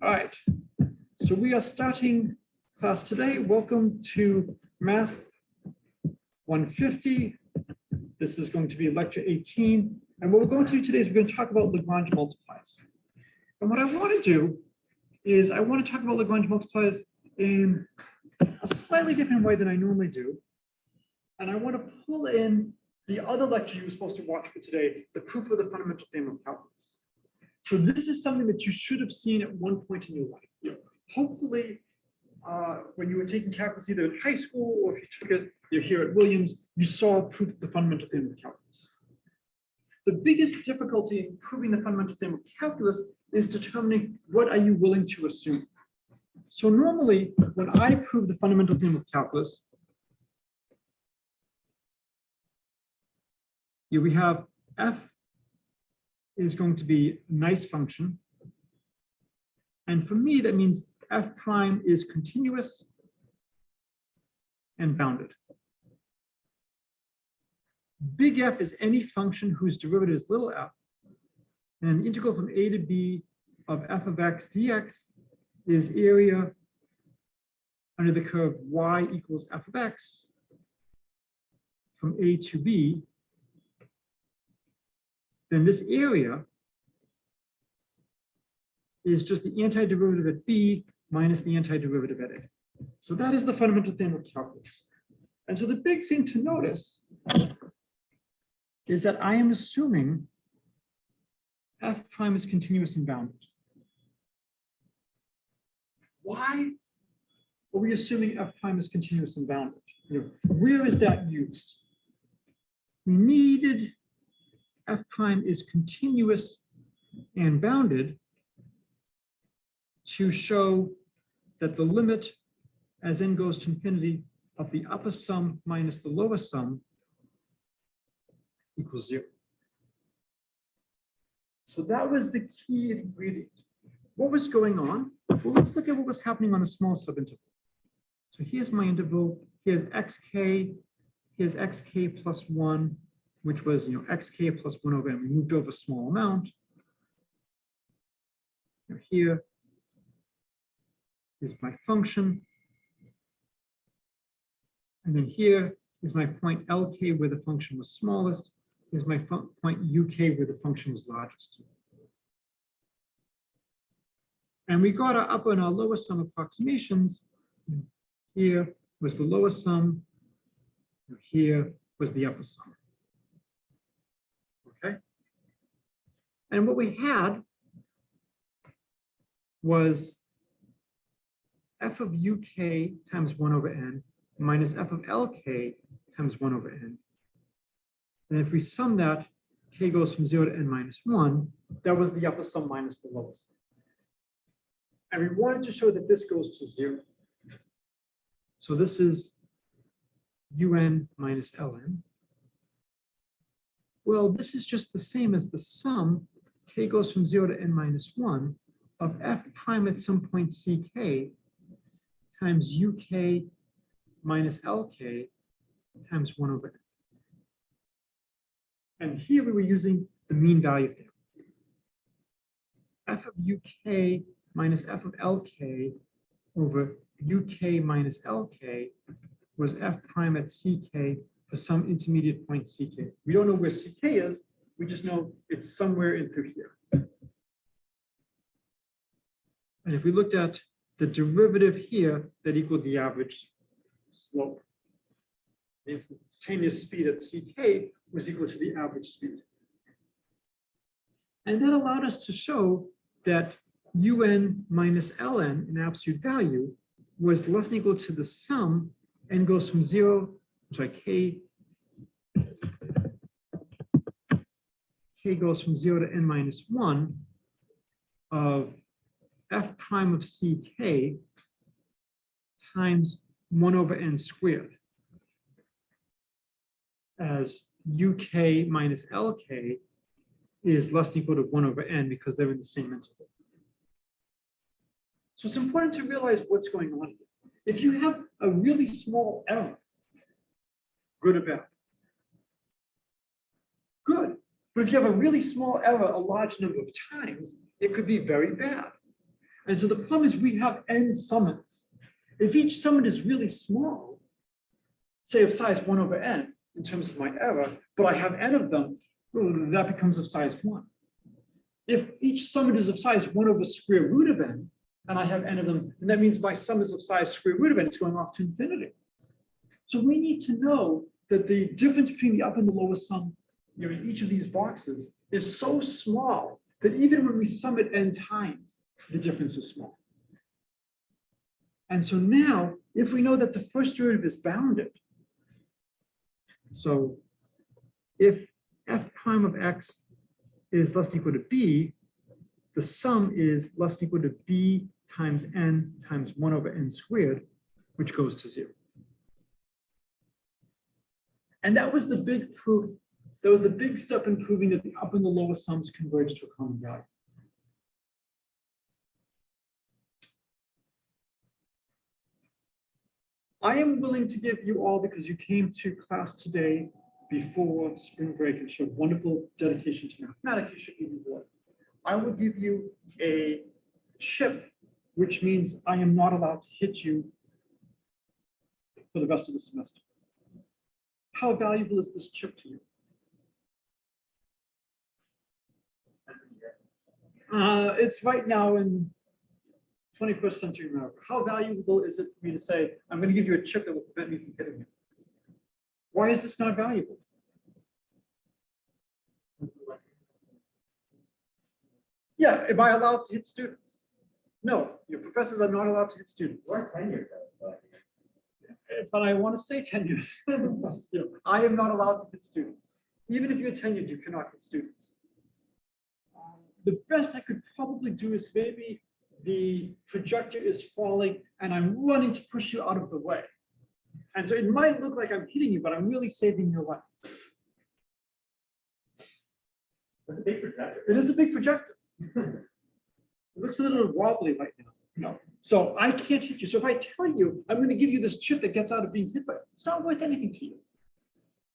All right, so we are starting class today. Welcome to Math 150. This is going to be lecture 18. And what we're going to do today is we're going to talk about Lagrange multipliers. And what I want to do is I want to talk about Lagrange multipliers in a slightly different way than I normally do. And I want to pull in the other lecture you were supposed to watch for today, the proof of the fundamental theorem of calculus. So this is something that you should have seen at one point in your life. Hopefully, when you were taking calculus either in high school or if you took it here at Williams, you saw proof of the fundamental theorem of calculus. The biggest difficulty in proving the fundamental theorem of calculus is determining what are you willing to assume. So normally, when I prove the fundamental theorem of calculus, here we have f is going to be a nice function. And for me, that means f prime is continuous and bounded. Big F is any function whose derivative is little f. And the integral from a to b of f of x dx is area under the curve y equals f of x from a to b. Then this area is just the antiderivative at b minus the antiderivative at a. So that is the fundamental theorem of calculus. And so the big thing to notice is that I am assuming f prime is continuous and bounded. Why are we assuming f prime is continuous and bounded? Where is that used? We needed f prime is continuous and bounded to show that the limit as n goes to infinity of the upper sum minus the lower sum equals 0. So that was the key ingredient. What was going on? Well, let's look at what was happening on a small subinterval. So here's my interval. Here's xk. Here's xk plus 1, which was xk plus 1 over n. We moved over a small amount. Here is my function. And then here is my point Lk where the function was smallest. Here's my point Uk where the function was largest. And we got our upper and our lower sum approximations. Here was the lower sum. Here was the upper sum. Okay. And what we had was f of uk times 1 over n minus f of lk times 1 over n. And if we sum that, k goes from 0 to n minus 1. That was the upper sum minus the lower sum. And we wanted to show that this goes to 0. So this is un minus ln. Well, this is just the same as the sum, k goes from 0 to n minus 1, of f prime at some point ck times uk minus lk times 1 over n. And here we were using the mean value theorem. F of uk minus f of lk over uk minus lk was f prime at ck for some intermediate point ck. We don't know where ck is, we just know it's somewhere in through here. And if we looked at the derivative here, that equaled the average slope. The instantaneous speed at ck was equal to the average speed. And that allowed us to show that un minus ln in absolute value was less than equal to the sum, n goes from 0, k goes from 0 to n minus 1 of f prime of ck times 1 over n squared, as uk minus lk is less than equal to 1 over n because they're in the same interval. So it's important to realize what's going on here. If you have a really small error, good or bad? Good. But if you have a really small error a large number of times, it could be very bad. And so the problem is we have n summands. If each summand is really small, say of size 1 over n in terms of my error, but I have n of them, that becomes of size 1. If each summand is of size 1 over square root of n, and I have n of them, and that means my sum is of size square root of n, it's going off to infinity. So we need to know that the difference between the upper and the lower sum, in each of these boxes is so small that even when we sum it n times, the difference is small. And so now, if we know that the first derivative is bounded, so if f prime of x is less than or equal to b, the sum is less than or equal to b times n times 1 over n squared, which goes to 0. And that was the big proof. That was the big step in proving that the upper and the lower sums converge to a common value. I am willing to give you all, because you came to class today before spring break and showed wonderful dedication to mathematics, you should be rewarded. I will give you a chip, which means I am not allowed to hit you for the rest of the semester. How valuable is this chip to you? It's right now in 21st century America. How valuable is it for me to say, I'm going to give you a chip that will prevent me from hitting you? Why is this not valuable? Yeah, am I allowed to hit students? No, your professors are not allowed to hit students. We're tenured, though. But I want to stay tenured. I am not allowed to hit students. Even if you're tenured, you cannot hit students. The best I could probably do is maybe the projector is falling and I'm running to push you out of the way. And so it might look like I'm hitting you, but I'm really saving your life. It's a big projector. It is a big projector. It looks a little wobbly right now. No. So I can't hit you. So if I tell you, I'm going to give you this chip that gets out of being hit by it, it's not worth anything to you.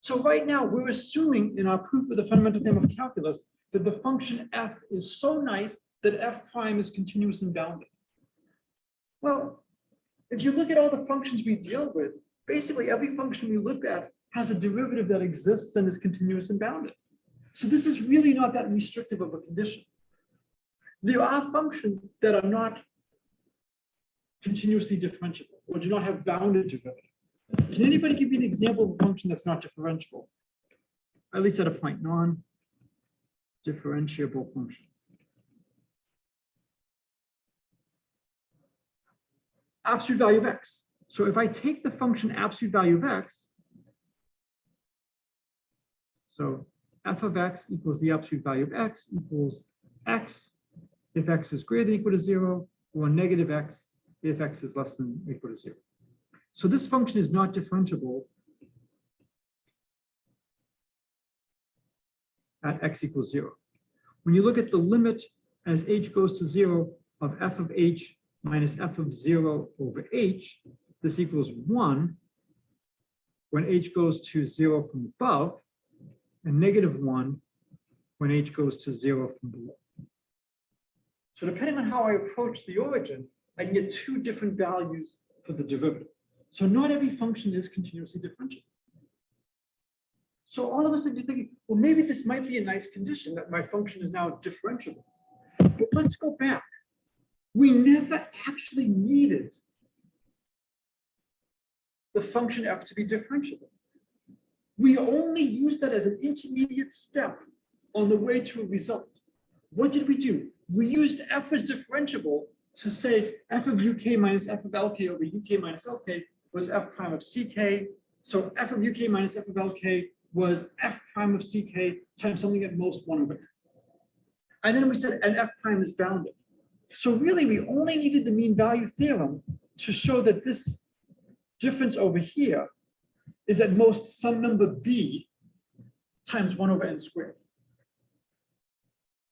So right now we're assuming in our proof of the fundamental theorem of calculus that the function f is so nice that f prime is continuous and bounded. Well, if you look at all the functions we deal with, basically every function we look at has a derivative that exists and is continuous and bounded. So this is really not that restrictive of a condition. There are functions that are not continuously differentiable or do not have bounded derivative. Can anybody give me an example of a function that's not differentiable? At least at a point, non-differentiable function. Absolute value of x. So if I take the function absolute value of x, so f of x equals the absolute value of x equals x if x is greater than or equal to 0, or negative x if x is less than or equal to 0. So this function is not differentiable at x equals 0. When you look at the limit as h goes to 0 of f of h minus f of 0 over h, this equals 1 when h goes to 0 from above, and negative 1 when h goes to 0 from below. So depending on how I approach the origin, I can get two different values for the derivative. So not every function is continuously differentiable. So all of a sudden you're thinking, well, maybe this might be a nice condition that my function is now differentiable. But let's go back. We never actually needed the function f to be differentiable. We only used that as an intermediate step on the way to a result. What did we do? We used f as differentiable to say f of uk minus f of lk over uk minus lk was f prime of ck. So f of uk minus f of lk was f prime of ck times something at most 1 over n. And then we said, and f prime is bounded. So really, we only needed the mean value theorem to show that this difference over here is at most some number b times 1 over n squared.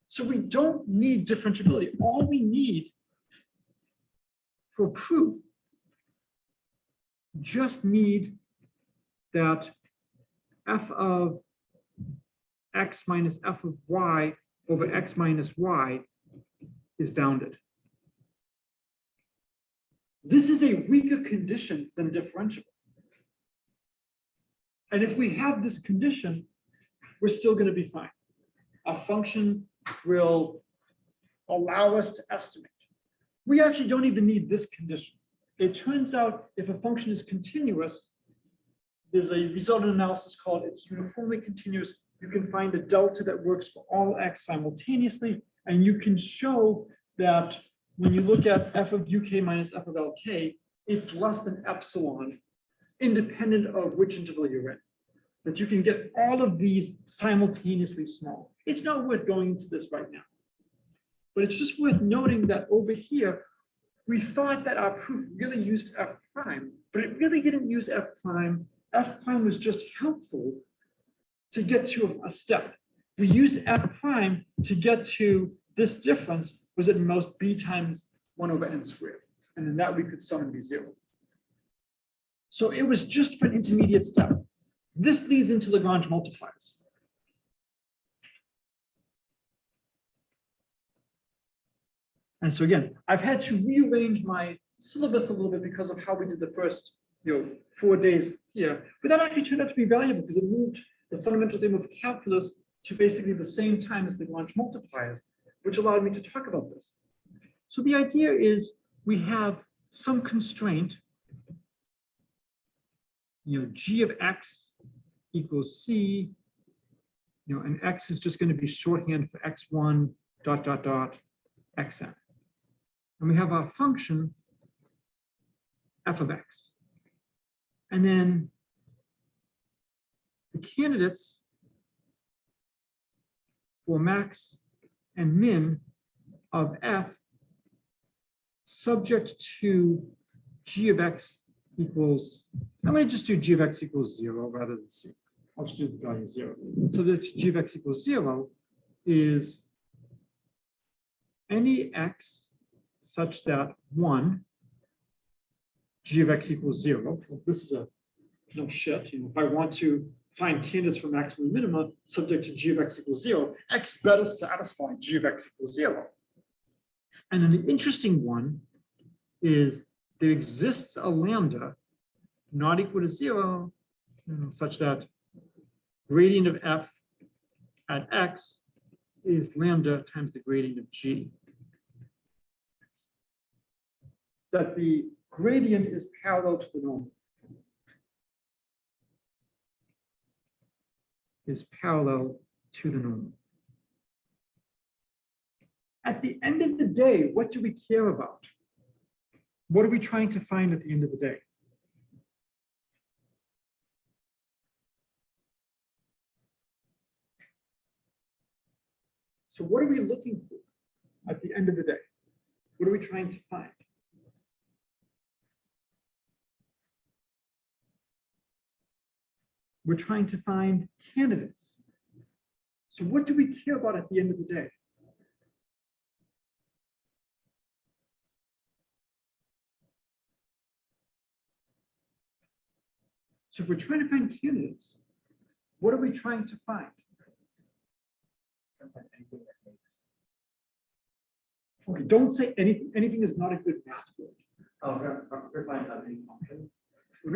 So we don't need differentiability. All we need for proof, just need that f of x minus f of y over x minus y is bounded. This is a weaker condition than differentiable. And if we have this condition, we're still going to be fine. Our function will allow us to estimate. We actually don't even need this condition. It turns out if a function is continuous, there's a resultant analysis called it's uniformly continuous. You can find a delta that works for all x simultaneously, and you can show that when you look at f of uk minus f of lk, it's less than epsilon, independent of which interval you're in. That you can get all of these simultaneously small. It's not worth going into this right now. But it's just worth noting that over here, we thought that our proof really used f prime, but it really didn't use f prime. F prime was just helpful to get to a step. We used f prime to get to this difference was at most b times 1 over n squared. And then that we could sum and be 0. So it was just for an intermediate step. This leads into Lagrange multipliers. And so again, I've had to rearrange my syllabus a little bit because of how we did the first 4 days here. But that actually turned out to be valuable because it moved the fundamental theorem of calculus to basically the same time as Lagrange multipliers, which allowed me to talk about this. So the idea is we have some constraint, g of x equals c, and x is just going to be shorthand for x1 dot dot dot xn. And we have our function f of x. And then the candidates for max and min of f subject to g of x equals, I'm going to just do g of x equals 0 rather than c. I'll just do the value 0. So that g of x equals 0 is any x such that 1, g of x equals 0. Well, this is a no shit. If I want to find candidates for maximum minima subject to g of x equals 0, x better satisfy g of x equals 0. And then the interesting one is there exists a lambda not equal to 0, such that gradient of f at x is lambda times the gradient of g. That the gradient is parallel to the normal. Is parallel to the normal. At the end of the day, what do we care about? What are we trying to find at the end of the day? So what are we looking for at the end of the day? What are we trying to find? We're trying to find candidates. So what do we care about at the end of the day? So if we're trying to find candidates, what are we trying to find? Okay, don't say anything. Anything is not a good math word. Oh, we're finding any function. We're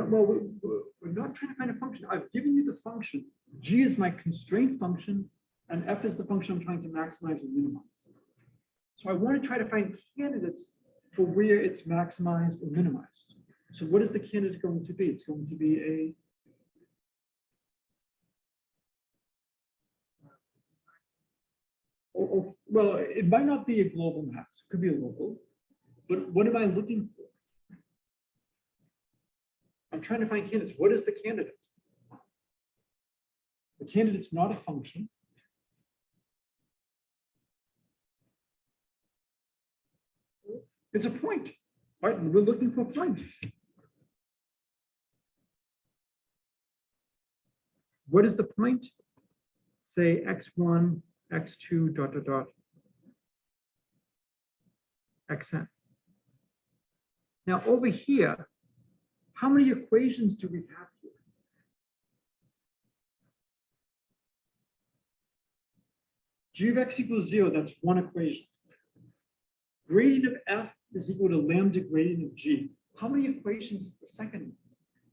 not trying to find a function. I've given you the function. G is my constraint function, and f is the function I'm trying to maximize or minimize. So I want to try to find candidates for where it's maximized or minimized. So what is the candidate going to be? It's going to be a well, it might not be a global max. It could be a local. But what am I looking for? I'm trying to find candidates. What is the candidate? The candidate's not a function. It's a point, right? And we're looking for a point. What is the point? Say x1, x2, dot, dot, dot, xn. Now over here, how many equations do we have here? G of x equals 0, that's one equation. Gradient of f is equal to lambda gradient of g. How many equations is the second one?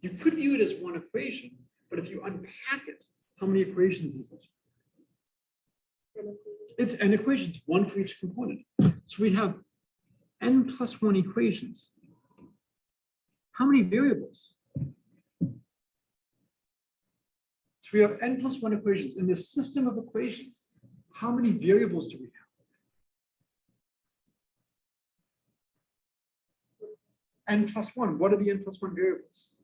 You could view it as one equation, but if you unpack it, how many equations is it? It's n equations, one for each component. So we have n plus one equations. How many variables? So we have n plus one equations. In this system of equations, how many variables do we have? N plus one. What are the n plus one variables?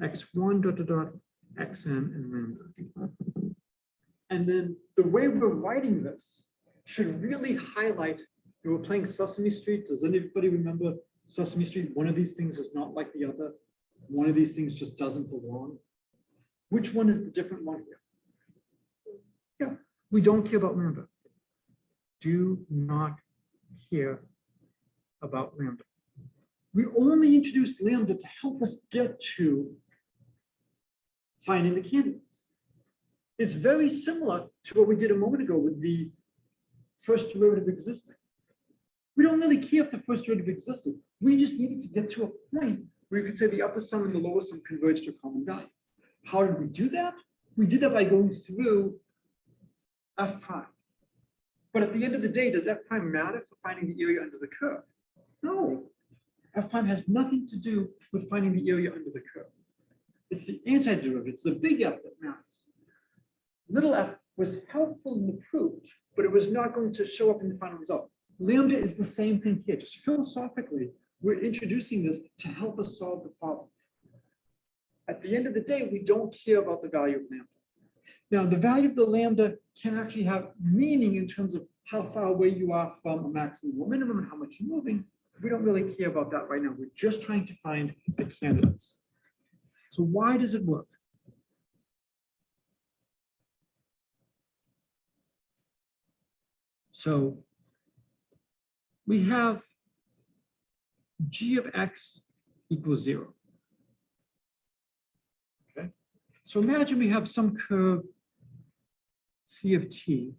X1 dot dot dot xn and lambda. And then the way we're writing this should really highlight, we're playing Sesame Street. Does anybody remember Sesame Street? One of these things is not like the other. One of these things just doesn't belong. Which one is the different one here? Yeah, we don't care about lambda. Do not care about lambda. We only introduced lambda to help us get to finding the candidates. It's very similar to what we did a moment ago with the first derivative existing. We don't really care if the first derivative existed. We just needed to get to a point where we could say the upper sum and the lower sum converge to a common value. How did we do that? We did that by going through f prime. But at the end of the day, does f prime matter for finding the area under the curve? No. F prime has nothing to do with finding the area under the curve. It's the antiderivative, it's the big F that matters. Little f was helpful in the proof, but it was not going to show up in the final result. Lambda is the same thing here. Just philosophically, we're introducing this to help us solve the problem. At the end of the day, we don't care about the value of lambda. Now, the value of the lambda can actually have meaning in terms of how far away you are from a maximum or minimum and how much you're moving. We don't really care about that right now. We're just trying to find the candidates. So why does it work? So we have g of x equals 0. Okay. So imagine we have some curve c of t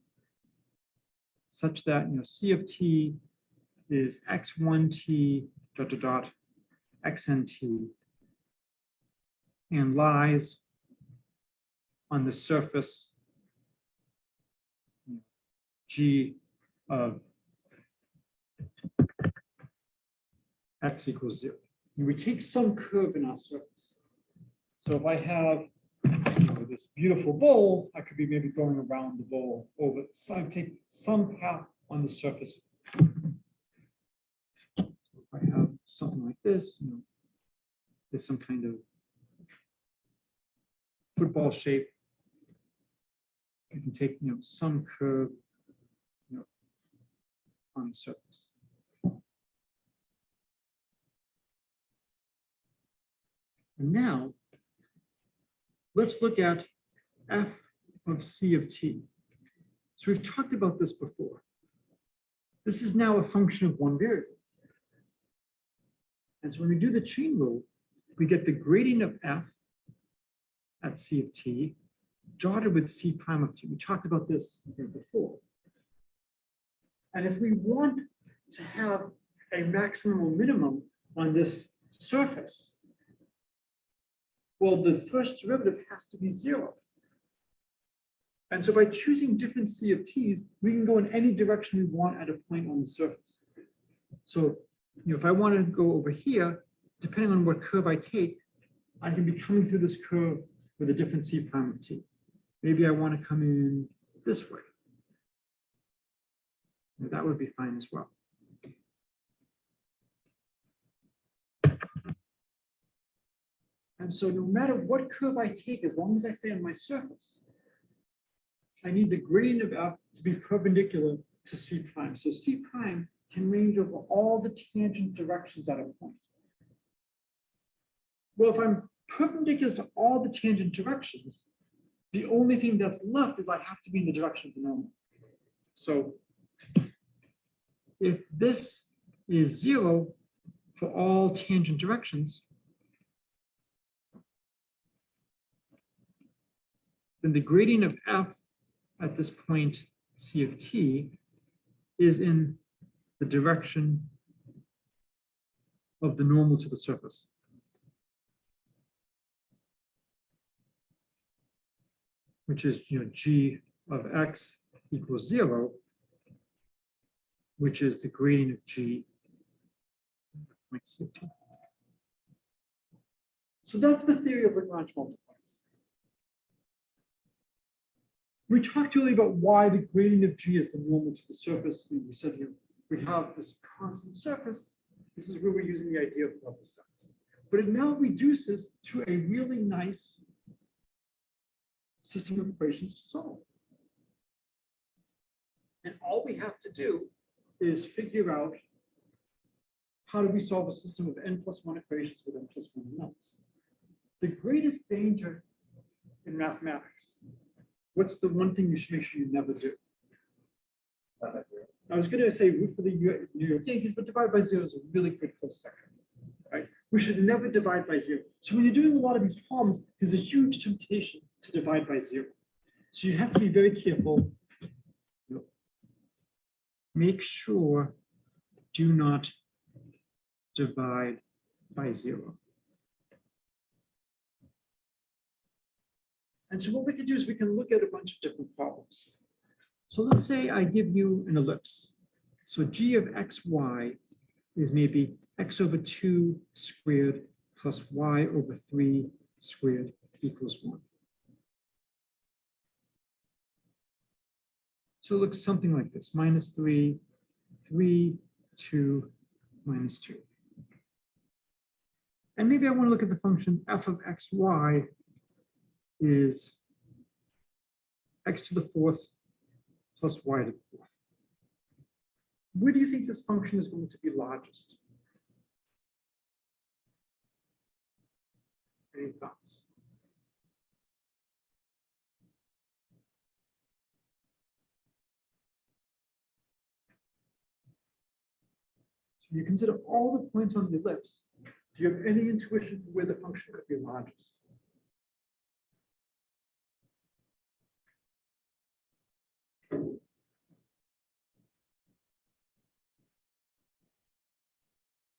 such that c of t is x1t dot dot dot xnt and lies on the surface g of x equals 0. And we take some curve in our surface. So if I have this beautiful bowl, I could be maybe going around the bowl over. So I take some path on the surface. So if I have something like this, there's some kind of football shape. I can take some curve on the surface. And now let's look at f of c of t. So we've talked about this before. This is now a function of one variable. And so when we do the chain rule, we get the gradient of f at c of t dotted with c prime of t. We talked about this here before. And if we want to have a maximum or minimum on this surface, well, the first derivative has to be 0. And so by choosing different c of t's, we can go in any direction we want at a point on the surface. So if I wanted to go over here, depending on what curve I take, I can be coming through this curve with a different c prime of t. Maybe I want to come in this way. That would be fine as well. And so no matter what curve I take, as long as I stay on my surface, I need the gradient of f to be perpendicular to c prime. So c prime can range over all the tangent directions at a point. Well, if I'm perpendicular to all the tangent directions, the only thing that's left is I have to be in the direction of the normal. So if this is 0 for all tangent directions, then the gradient of f at this point c of t is in the direction of the normal to the surface. Which is, g of x equals 0, which is the gradient of g. So that's the theory of Lagrange multipliers. We talked earlier about why the gradient of g is the normal to the surface. And we said here we have this constant surface. This is where we're using the idea of level sets. But it now reduces to a really nice system of equations to solve. And all we have to do is figure out how do we solve a system of n+1 equations with n+1 unknowns. The greatest danger in mathematics, what's the one thing you should make sure you never do? I was going to say root for the New York Yankees, but divide by 0 is a really good close second. Right? We should never divide by 0. So when you're doing a lot of these problems, there's a huge temptation to divide by 0. So you have to be very careful. Make sure do not divide by 0. And so what we can do is we can look at a bunch of different problems. So let's say I give you an ellipse. So g of xy is maybe x over 2 squared plus y over 3 squared equals 1. So it looks something like this, -3, 3, 2, -2. And maybe I want to look at the function f of xy is x to the 4th plus y to the 4th. Where do you think this function is going to be largest? Any thoughts? So you consider all the points on the ellipse. Do you have any intuition for where the function could be largest?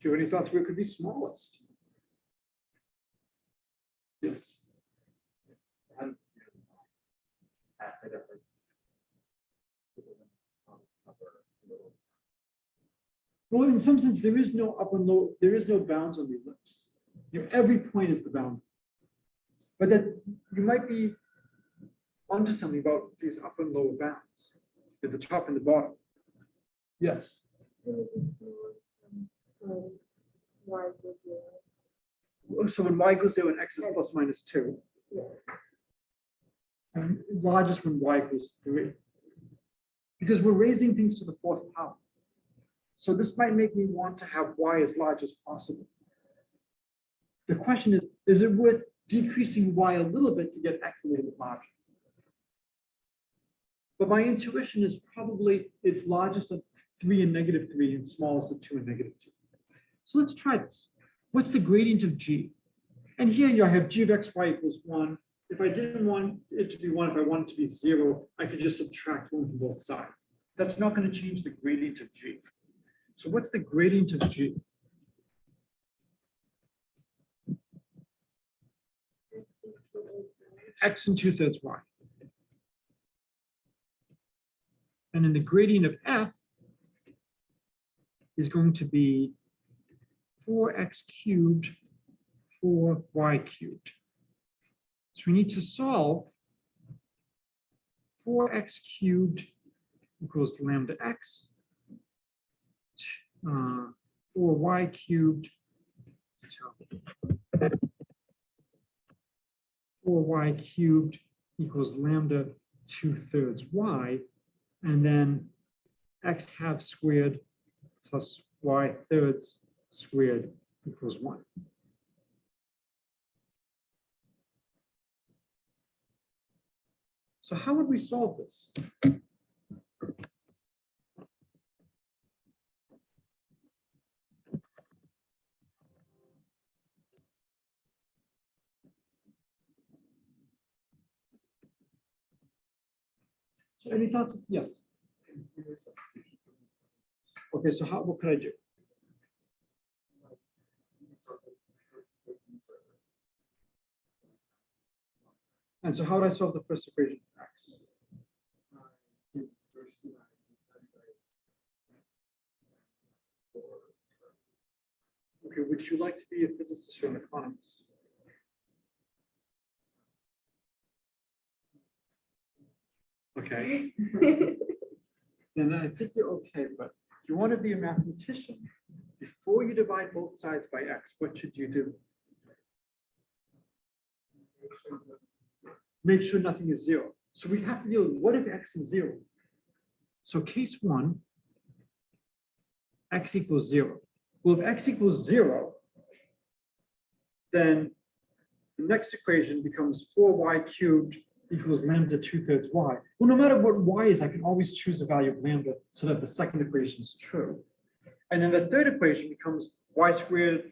Do you have any thoughts where it could be smallest? Yes. Well, in some sense, there is no up and low, there is no bounds on the ellipse. Every point is the bound. But that you might be onto something about these up and lower bounds at the top and the bottom. Yes. So when y goes 0 and x is plus minus 2. And largest when y equals 3. Because we're raising things to the 4th power. So this might make me want to have y as large as possible. The question is it worth decreasing y a little bit to get x a little bit larger? But my intuition is probably it's largest at 3 and -3 and smallest at 2 and -2. So let's try this. What's the gradient of g? And here I have g of xy equals 1. If I didn't want it to be 1, if I want it to be 0, I could just subtract 1 from both sides. That's not going to change the gradient of g. So what's the gradient of g? X and 2/3 y. And then the gradient of f is going to be 4x cubed, 4y cubed. So we need to solve 4x cubed equals lambda x, 4y cubed, 4y cubed equals lambda 2/3 y, and then x half squared plus y thirds squared equals 1. So how would we solve this? So any thoughts? Yes. Okay, so what could I do? And so how would I solve the first equation for x? Okay, would you like to be a physicist or an economist? Okay. Then I think you're okay, but if you want to be a mathematician, before you divide both sides by x, what should you do? Make sure nothing is 0. So we have to deal with what if x is 0? So case 1, x equals 0. Well, if x equals 0, then the next equation becomes 4y cubed equals lambda 2/3 y. Well, no matter what y is, I can always choose a value of lambda so that the second equation is true. And then the third equation becomes y squared,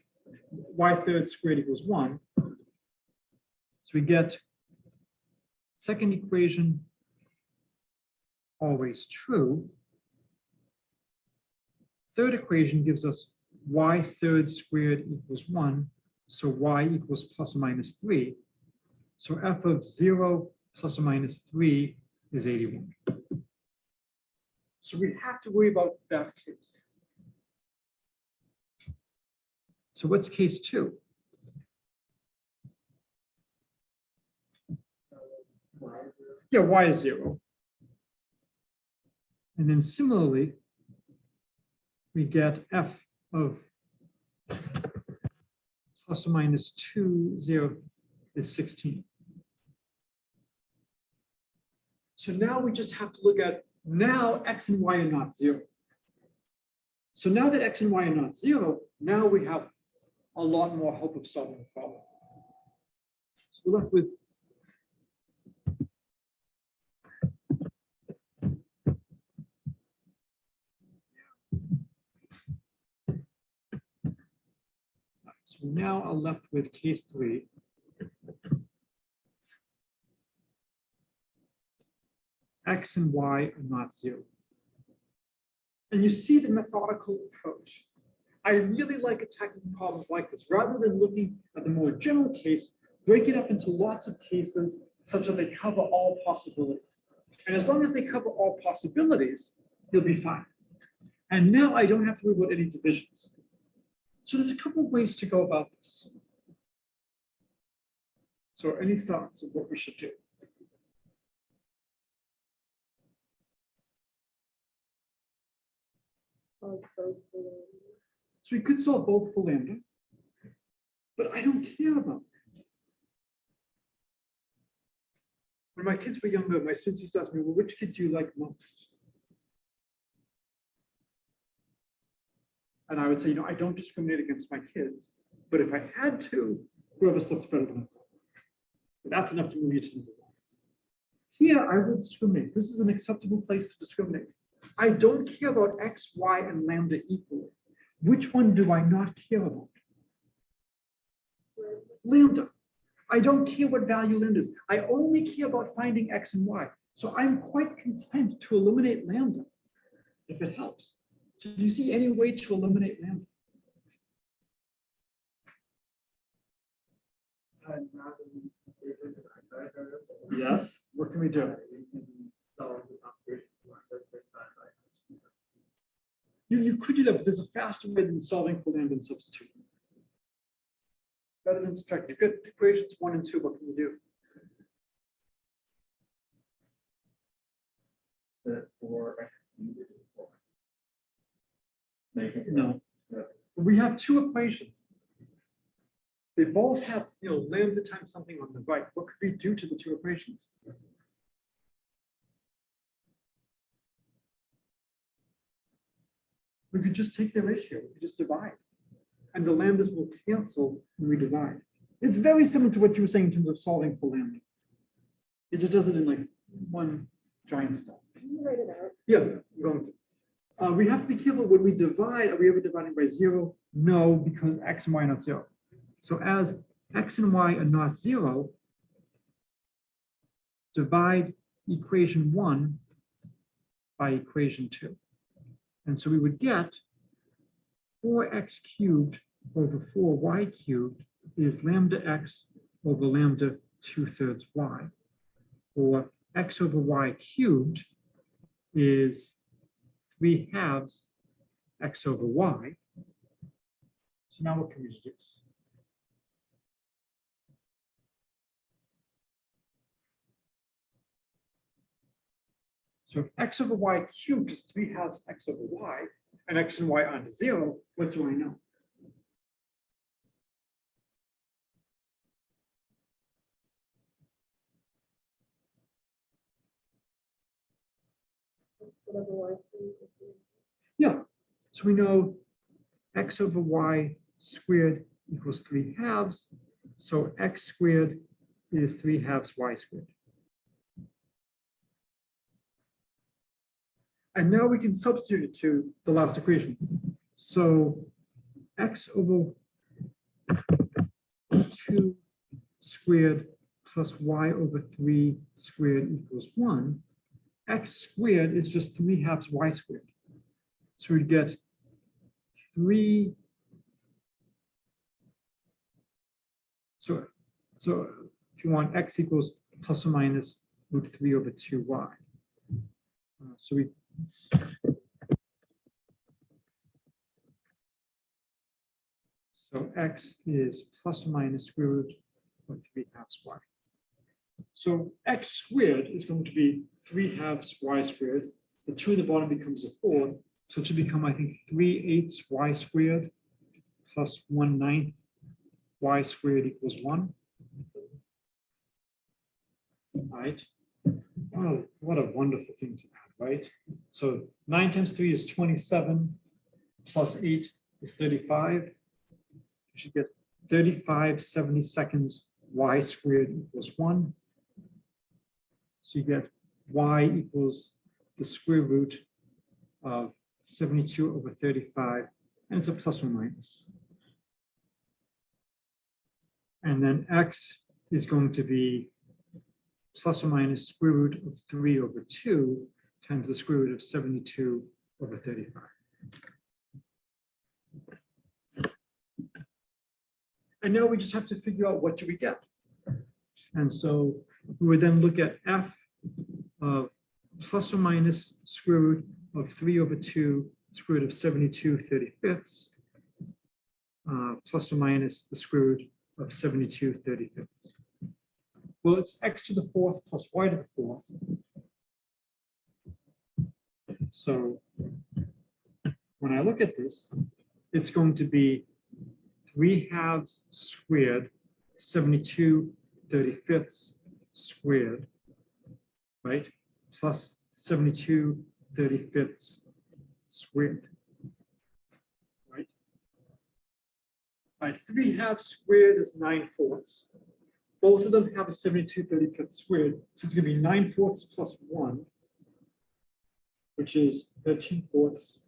y3 squared equals 1. So we get second equation always true. Third equation gives us y3 squared equals 1. So y equals plus or minus 3. So f of 0 plus or minus 3 is 81. So we have to worry about that case. So what's case 2? Yeah, y is 0. And then similarly, we get f of plus or minus 2, 0 is 16. So now we just have to look at, now x and y are not 0. So now that x and y are not 0, now we have a lot more hope of solving the problem. So we're left with so now I'm left with case 3. X and y are not 0. And you see the methodical approach. I really like attacking problems like this. Rather than looking at the more general case, break it up into lots of cases such that they cover all possibilities. And as long as they cover all possibilities, you'll be fine. And now I don't have to worry about any divisions. So there's a couple of ways to go about this. So any thoughts of what we should do? So we could solve both for lambda, but I don't care about that. When my kids were younger, my students used to ask me, well, which kid do you like most? And I would say, I don't discriminate against my kids, but if I had to, whoever slept better than I. That's enough to move you to number 1. Here, I will discriminate. This is an acceptable place to discriminate. I don't care about x, y, and lambda equally. Which one do I not care about? Lambda. I don't care what value lambda is. I only care about finding x and y. So I'm quite content to eliminate lambda if it helps. So do you see any way to eliminate lambda? Yes. What can we do? You could do that, but there's a faster way than solving for lambda and substituting. Better than subtracting. You've got equations 1 and 2. What can you do? No. We have 2 equations. They both have, lambda times something on the right. What could we do to the 2 equations? We could just take the ratio. We could just divide. And the lambdas will cancel when we divide. It's very similar to what you were saying in terms of solving for lambda. It just does it in like one giant step. Can you write it out? Yeah, I'm going to. We have to be careful when we divide. Are we ever dividing by 0? No, because x and y are not 0. So as x and y are not 0, divide equation 1 by equation 2. And so we would get 4x cubed over 4y cubed is lambda x over lambda 2/3 y, or x over y cubed is 3/2 x over y. So now what can we reduce? So if x over y cubed is 3/2 x over y, and x and y onto 0, what do I know? Yeah, so we know x over y squared equals 3/2. So x squared is 3/2 y squared. And now we can substitute it to the last equation. So x over 2 squared plus y over 3 squared equals 1. X squared is just 3/2 y squared. So we'd get 3. So if you want x equals plus or minus root 3 over 2y. So x is plus or minus square root of 3/2 y. So x squared is going to be 3/2 y squared. The 2 at the bottom becomes a 4. So it should become, I think, 3/8 y squared plus 1/9 y squared equals 1. Right? Oh, what a wonderful thing to add, right? So 9 times 3 is 27, plus 8 is 35. You should get 35/72 y squared equals 1. So you get y equals the square root of 72 over 35, and it's a plus or minus. And then x is going to be plus or minus square root of 3 over 2 times the square root of 72 over 35. And now we just have to figure out what do we get. And so we would then look at f of plus or minus square root of 3 over 2 square root of 72 35ths, plus or minus the square root of 72 35ths. Well, it's x to the 4th plus y to the 4th. So when I look at this, it's going to be 3/2 squared, 72 35ths squared, right? Plus 72 35ths squared, right? All right, 3/2 squared is 9/4. Both of them have a 72 35ths squared, so it's going to be 9/4 plus 1, which is 13/4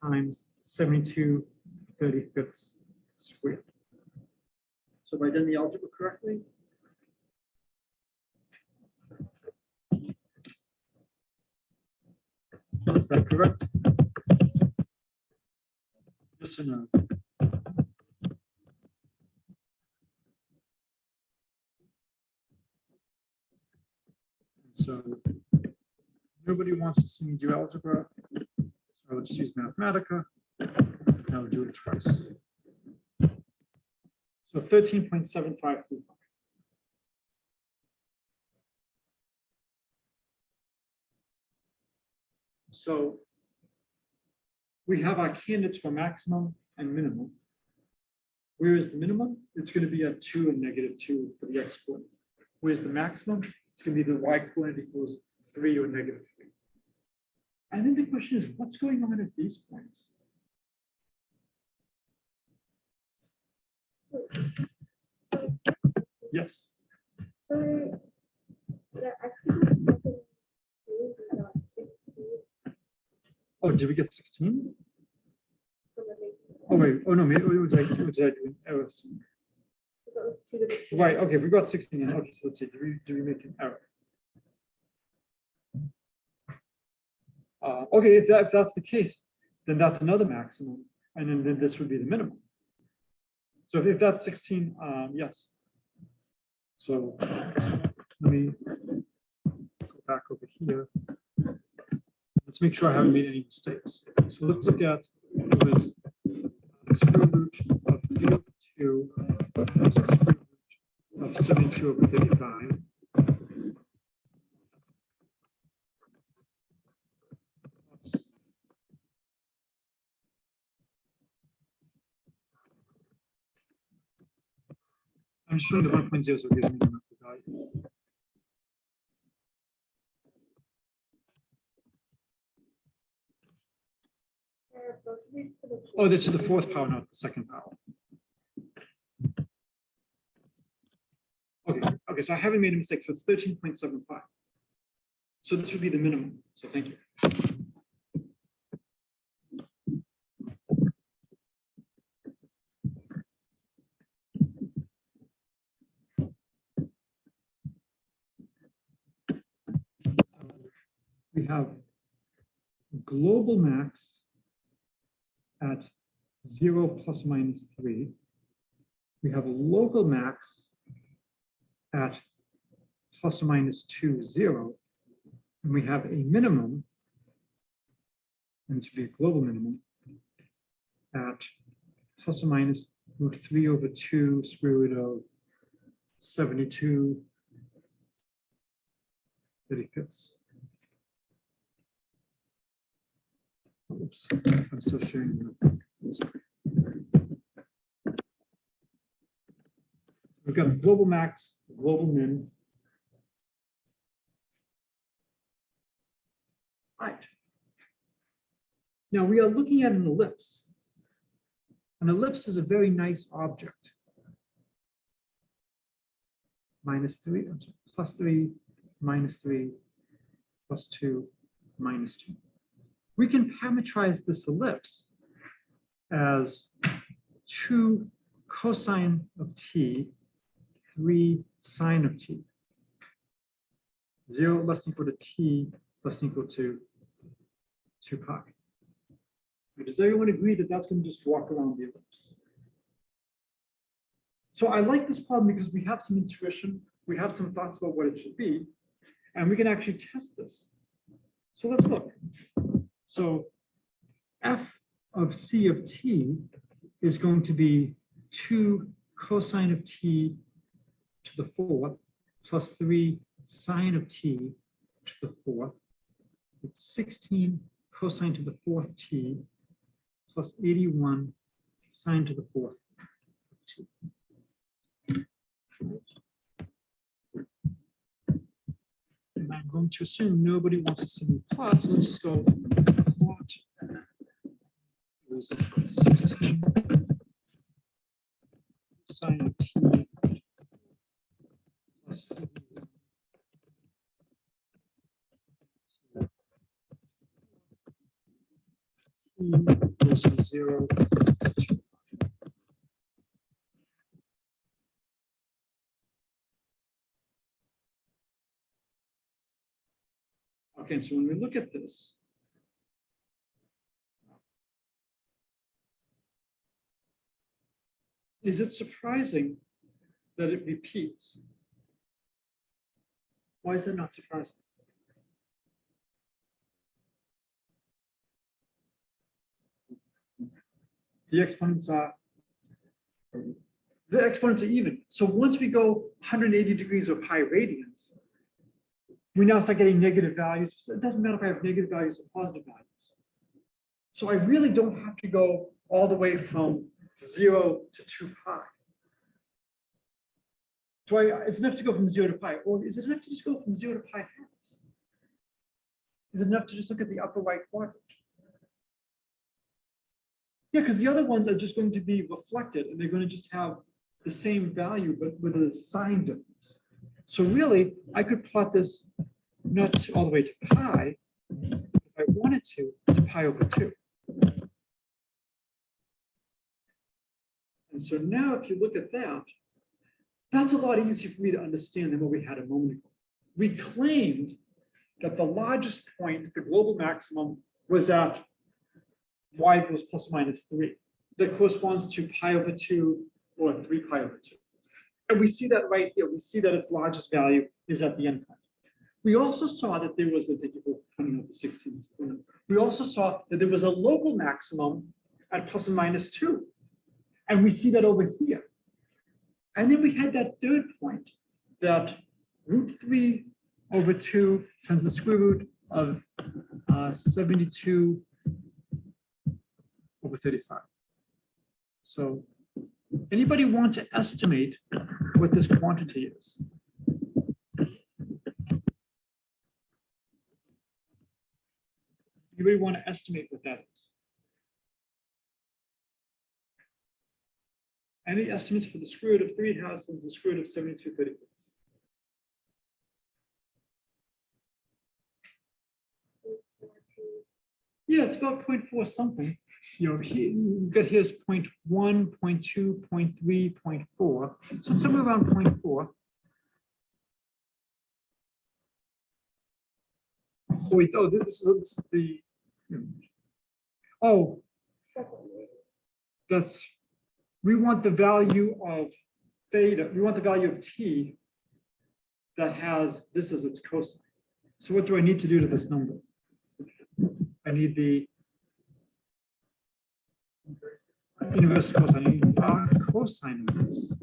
times 72 35ths squared. So have I done the algebra correctly? Is that correct? Yes or no? So nobody wants to see me do algebra, so I'll just use Mathematica. Now we'll do it twice. So 13.7535. So we have our candidates for maximum and minimum. Where is the minimum? It's going to be at 2 and -2 for the x coordinate. Where's the maximum? It's going to be the y coordinate equals 3 or -3. And then the question is, what's going on at these points? Yes. Oh, did we get 16? Oh wait, oh no, maybe what did I do? Errors. Right, okay, we got 16 in. Okay, so let's see, do we make an error? Okay, if that's the case, then that's another maximum, and then this would be the minimum. So if that's 16, yes. So let me go back over here. Let's make sure I haven't made any mistakes. So let's look at it was the square root of 3 over 2 plus the square root of 72 over 35. I'm just showing the 1.0, so it gives me the number value. Oh, they're to the fourth power, not the second power. Okay, so I haven't made a mistake, so it's 13.75. So this would be the minimum, so thank you. We have global max at 0 plus minus 3. We have a local max at plus or minus 2, 0. And we have a minimum, and this would be a global minimum, at plus or minus root 3 over 2 square root of 72 35ths. Oops, I'm still sharing. We've got a global max, global min. Right. Now we are looking at an ellipse. An ellipse is a very nice object. Minus 3, plus 3, minus 3, plus 2, minus 2. We can parameterize this ellipse as 2 cosine of t, 3 sine of t. 0 less than equal to t less than equal to 2 pi. Does everyone agree that that's going to just walk around the ellipse? So I like this problem because we have some intuition, we have some thoughts about what it should be, and we can actually test this. So let's look. So f of c of t is going to be 2 cosine of t to the 4th plus 3 sine of t to the 4th. It's 16 cosine to the 4th t plus 81 sine to the 4th t. And I'm going to assume nobody wants to see me plot, so let's just go plot. It was 16 sine of t plus 81 goes from 0 to 2. Okay, so when we look at this, is it surprising that it repeats? Why is that not surprising? The exponents are even. So once we go 180 degrees or pi radians, we now start getting negative values. So it doesn't matter if I have negative values or positive values. So I really don't have to go all the way from 0 to 2 pi. So it's enough to go from 0 to pi, or is it enough to just go from 0 to pi halves? Is it enough to just look at the upper right quadrant? Yeah, because the other ones are just going to be reflected and they're going to just have the same value, but with a sign difference. So really, I could plot this not all the way to pi, if I wanted to pi over 2. And so now if you look at that, that's a lot easier for me to understand than what we had a moment ago. We claimed that the largest point, the global maximum, was at y equals plus or minus 3. That corresponds to pi over 2 or 3 pi over 2. And we see that right here. We see that its largest value is at the endpoint. We also saw that there was a coming up the 16th. We also saw that there was a local maximum at plus or minus 2. And we see that over here. And then we had that third point that root 3 over 2 times the square root of 72 over 35. So anybody want to estimate what this quantity is? Anybody want to estimate what that is? Any estimates for the square root of 3 halves and the square root of 72 35? Yeah, it's about 0.4 something. You know, you've got here's 0.1, 0.2, 0.3, 0.4. So somewhere around 0.4. Oh, wait, oh, this is the. Oh, that's. We want the value of theta. We want the value of t that has this as its cosine. So what do I need to do to this number? I need the inverse cosine. I need the cosine of this.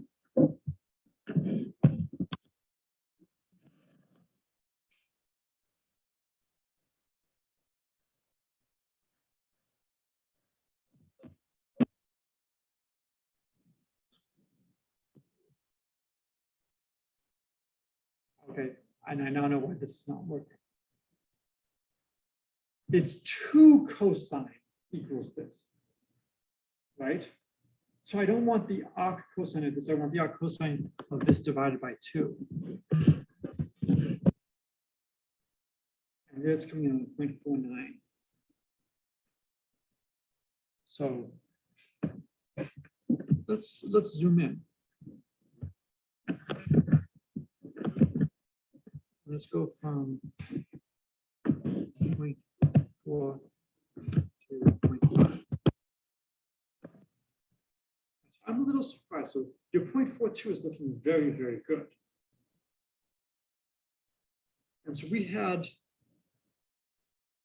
Okay, and I now know why this is not working. It's 2 cosine equals this, right? So I don't want the arc cosine of this. I want the arc cosine of this divided by 2. And there it's coming in 0.49. So let's zoom in. Let's go from 0.4 to 0.5. I'm a little surprised. So your 0.42 is looking very, very good. And so we had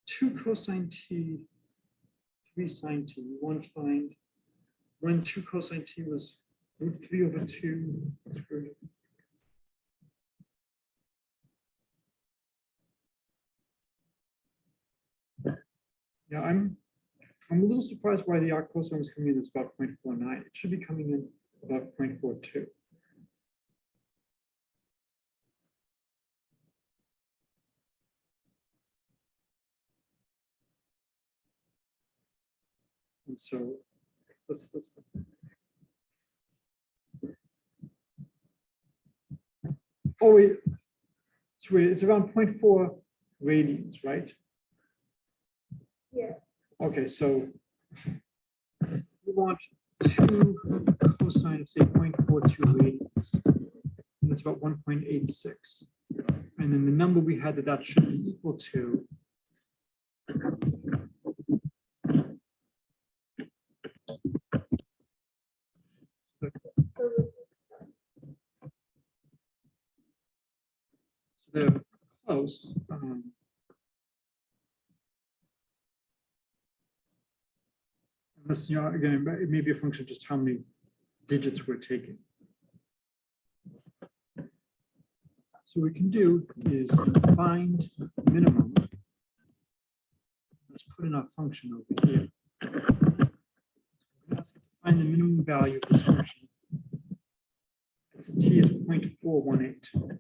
2 cosine t, 3 sine t. We want to find when 2 cosine t was root 3 over 2. Yeah, I'm a little surprised why the arc cosine was coming in as about 0.49. It should be coming in about 0.42. And so let's oh wait, so wait, it's around 0.4 radians, right? Yeah. Okay, so we want 2 cosine of say 0.42 radians. And that's about 1.86. And then the number we had that should be equal to so they're close. Unless, you know, again, it may be a function of just how many digits we're taking. So what we can do is find minimum. Let's put in our function over here. Find the minimum value of this function. So t is 0.418.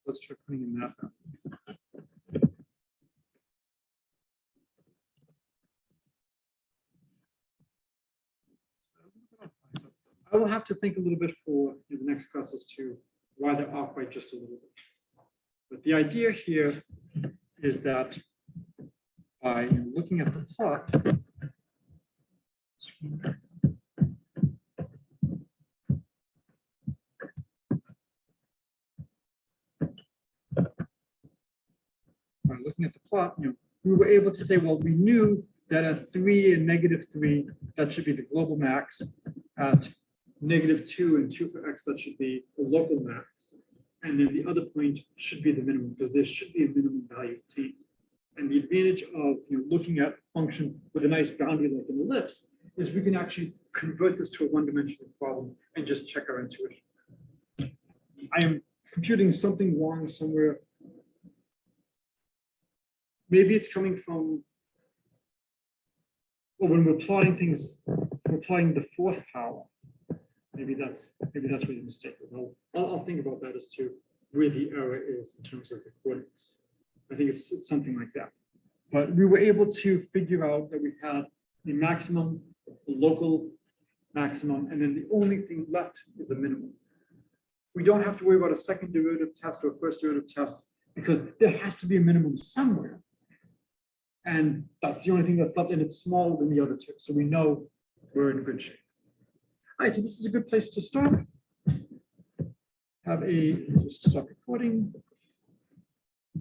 Let's try putting in that value. I will have to think a little bit for the next class as to why they're off by just a little bit. But the idea here is that by looking at the plot, by looking at the plot, we were able to say, well, we knew that at 3 and -3, that should be the global max. At -2 and 2 for x, that should be the local max. And then the other point should be the minimum, because there should be a minimum value obtained. And the advantage of looking at a function with a nice boundary like an ellipse is we can actually convert this to a one-dimensional problem and just check our intuition. I am computing something wrong somewhere. Maybe it's coming from, well, when we're plotting things, we're plotting the fourth power. Maybe that's where the mistake is. I'll think about that as to where the error is in terms of the coordinates. I think it's something like that. But we were able to figure out that we had the maximum, the local maximum, and then the only thing left is a minimum. We don't have to worry about a second derivative test or a first derivative test because there has to be a minimum somewhere. And that's the only thing that's left, and it's smaller than the other two. So we know we're in good shape. All right, so this is a good place to start. Just stop recording.